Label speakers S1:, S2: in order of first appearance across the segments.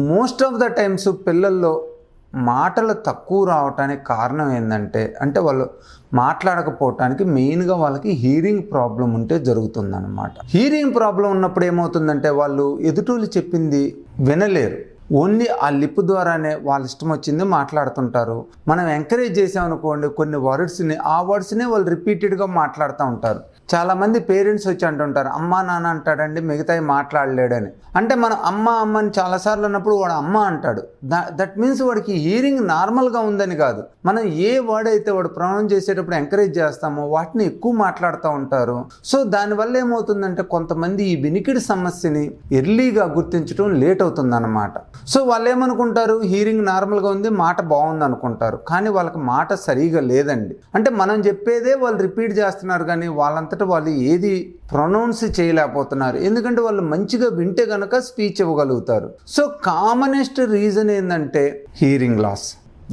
S1: Most of the times పిల్లల్లో మాటలు తక్కువ రావటానికి కారణం ఏంటంటే వాళ్ళు మాట్లాడకపోవటానికి మెయిన్గా వాళ్ళకి హీరింగ్ ప్రాబ్లం ఉంటే జరుగుతుందన్నమాట. హీరింగ్ ప్రాబ్లం ఉన్నప్పుడు ఏమవుతుందంటే వాళ్ళు ఎదుటోళ్ళు చెప్పింది వినలేరు. ఓన్లీ ఆ లిప్ ద్వారానే వాళ్ళ ఇష్టం వచ్చింది మాట్లాడుతుంటారు. మనం ఎంకరేజ్ చేసామనుకోండి కొన్ని వర్డ్స్ని, ఆ వర్డ్స్నే వాళ్ళు రిపీటెడ్గా మాట్లాడుతూ ఉంటారు. చాలామంది పేరెంట్స్ వచ్చి అంటుంటారు అమ్మ నాన్న అంటాడండి మిగతాయి మాట్లాడలేడని. అంటే మనం అమ్మ అమ్మని చాలాసార్లు అన్నప్పుడు వాడు అమ్మ అంటాడు. దట్ మీన్స్ వాడికి హీరింగ్ నార్మల్గా ఉందని కాదు. మనం ఏ వర్డ్ అయితే వాడు ప్రొనౌన్స్ చేసేటప్పుడు ఎంకరేజ్ చేస్తామో వాటిని ఎక్కువ మాట్లాడుతూ ఉంటారు. సో దానివల్ల ఏమవుతుందంటే కొంతమంది ఈ వినికిడి సమస్యని ఎర్లీగా గుర్తించడం లేట్ అవుతుందన్నమాట. సో వాళ్ళు ఏమనుకుంటారు హీరింగ్ నార్మల్గా ఉంది, మాట బాగుంది అనుకుంటారు. కానీ వాళ్ళకి మాట సరిగా లేదండి. అంటే మనం చెప్పేదే వాళ్ళు రిపీట్ చేస్తున్నారు కానీ వాళ్ళంతటా వాళ్ళు ఏది ప్రొనౌన్స్ చేయలేకపోతున్నారు. ఎందుకంటే వాళ్ళు మంచిగా వింటే కనుక స్పీచ్ ఇవ్వగలుగుతారు. సో కామనెస్ట్ రీజన్ ఏంటంటే హీరింగ్ లాస్.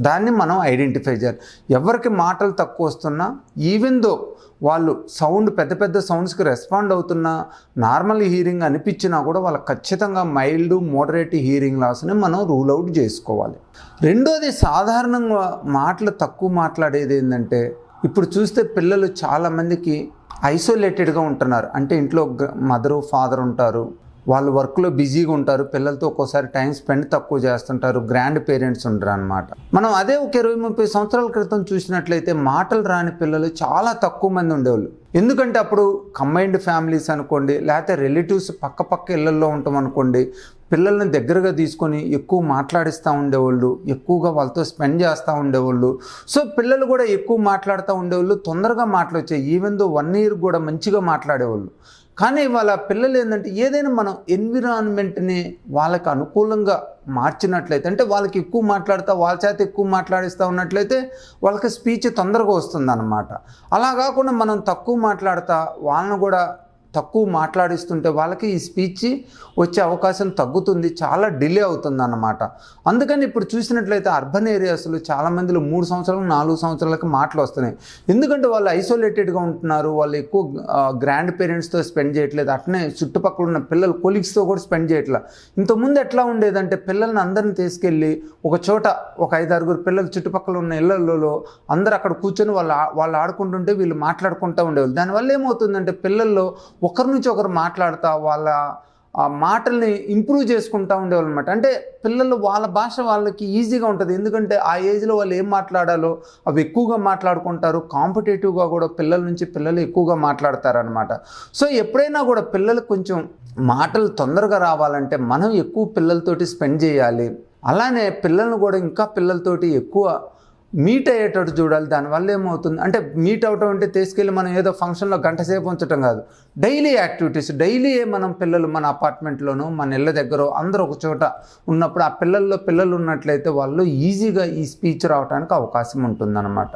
S1: దాన్ని మనం ఐడెంటిఫై చేయాలి. ఎవరికి మాటలు తక్కువ వస్తున్నా, ఈవెన్ దో వాళ్ళు సౌండ్ పెద్ద పెద్ద సౌండ్స్కి రెస్పాండ్ అవుతున్నా, నార్మల్ హీరింగ్ అనిపించినా కూడా వాళ్ళకి ఖచ్చితంగా మైల్డ్ మోడరేట్ హీరింగ్ లాస్ని మనం రూల్ అవుట్ చేసుకోవాలి. రెండోది సాధారణంగా మాటలు తక్కువ మాట్లాడేది ఏంటంటే ఇప్పుడు చూస్తే పిల్లలు చాలామందికి ఐసోలేటెడ్గా ఉంటున్నారు. అంటే ఇంట్లో మదరు ఫాదర్ ఉంటారు, వాళ్ళు వర్క్లో బిజీగా ఉంటారు, పిల్లలతో ఒక్కోసారి టైం స్పెండ్ తక్కువ చేస్తుంటారు, గ్రాండ్ పేరెంట్స్ ఉంటారు అనమాట. మనం అదే ఒక 20-30 సంవత్సరాల క్రితం చూసినట్లయితే మాటలు రాని పిల్లలు చాలా తక్కువ మంది ఉండేవాళ్ళు. ఎందుకంటే అప్పుడు కంబైన్డ్ ఫ్యామిలీస్ అనుకోండి, లేకపోతే రిలేటివ్స్ పక్క ఇళ్ళల్లో ఉంటాం అనుకోండి, పిల్లల్ని దగ్గరగా తీసుకొని ఎక్కువ మాట్లాడిస్తూ ఉండేవాళ్ళు, ఎక్కువగా వాళ్ళతో స్పెండ్ చేస్తూ ఉండేవాళ్ళు. సో పిల్లలు కూడా ఎక్కువ మాట్లాడుతూ ఉండేవాళ్ళు, తొందరగా మాటలు వచ్చాయి. ఈవెన్ దో 1 year కూడా మంచిగా మాట్లాడేవాళ్ళు. కానీ వాళ్ళ పిల్లలు ఏంటంటే ఏదైనా మనం ఎన్విరాన్మెంట్ని వాళ్ళకి అనుకూలంగా మార్చినట్లయితే, అంటే వాళ్ళకి ఎక్కువ మాట్లాడుతూ వాళ్ళ చేత ఎక్కువ మాట్లాడిస్తూ ఉన్నట్లయితే వాళ్ళకి స్పీచ్ తొందరగా వస్తుందన్నమాట. అలా కాకుండా మనం తక్కువ మాట్లాడుతూ వాళ్ళని కూడా తక్కువ మాట్లాడిస్తుంటే వాళ్ళకి ఈ స్పీచ్ వచ్చే అవకాశం తగ్గుతుంది, చాలా డిలే అవుతుందన్నమాట. అందుకని ఇప్పుడు చూసినట్లయితే అర్బన్ ఏరియాస్లో చాలామందిలో 3 సంవత్సరాలు 4 సంవత్సరాలకి మాటలు వస్తున్నాయి. ఎందుకంటే వాళ్ళు ఐసోలేటెడ్గా ఉంటున్నారు, వాళ్ళు ఎక్కువ గ్రాండ్ పేరెంట్స్తో స్పెండ్ చేయట్లేదు, అట్నే చుట్టుపక్కల ఉన్న పిల్లలు కొలీగ్స్తో కూడా స్పెండ్ చేయట్లేదు. ఇంతకుముందు ఎట్లా ఉండేదంటే పిల్లల్ని అందరిని తీసుకెళ్ళి ఒక చోట ఒక 5-6 పిల్లలు చుట్టుపక్కల ఉన్న ఇళ్లలో అందరూ అక్కడ కూర్చొని వాళ్ళు ఆడుకుంటుంటే వీళ్ళు మాట్లాడుకుంటూ ఉండేవాళ్ళు. దానివల్ల ఏమవుతుందంటే పిల్లల్లో ఒకరి నుంచి ఒకరు మాట్లాడుతూ వాళ్ళ మాటల్ని ఇంప్రూవ్ చేసుకుంటూ ఉండేవాళ్ళు అనమాట. అంటే పిల్లలు వాళ్ళ భాష వాళ్ళకి ఈజీగా ఉంటుంది. ఎందుకంటే ఆ ఏజ్లో వాళ్ళు ఏం మాట్లాడాలో అవి ఎక్కువగా మాట్లాడుకుంటారు. కాంపిటేటివ్గా కూడా పిల్లల నుంచి పిల్లలు ఎక్కువగా మాట్లాడతారనమాట. సో ఎప్పుడైనా కూడా పిల్లలకు కొంచెం మాటలు తొందరగా రావాలంటే మనం ఎక్కువ పిల్లలతోటి స్పెండ్ చేయాలి. అలానే పిల్లల్ని కూడా ఇంకా పిల్లలతోటి ఎక్కువ మీట్ అయ్యేటట్టు చూడాలి. దానివల్ల ఏమవుతుంది అంటే మీట్ అవటం అంటే తీసుకెళ్ళి మనం ఏదో ఫంక్షన్లో గంట సేపు ఉంచటం కాదు, డైలీ యాక్టివిటీస్. డైలీ మనం పిల్లలు మన అపార్ట్మెంట్లోనూ మన ఇళ్ళ దగ్గర అందరూ ఒక చోట ఉన్నప్పుడు ఆ పిల్లలు ఉన్నట్లయితే వాళ్ళు ఈజీగా ఈ స్పీచ్ రావడానికి అవకాశం ఉంటుందన్నమాట.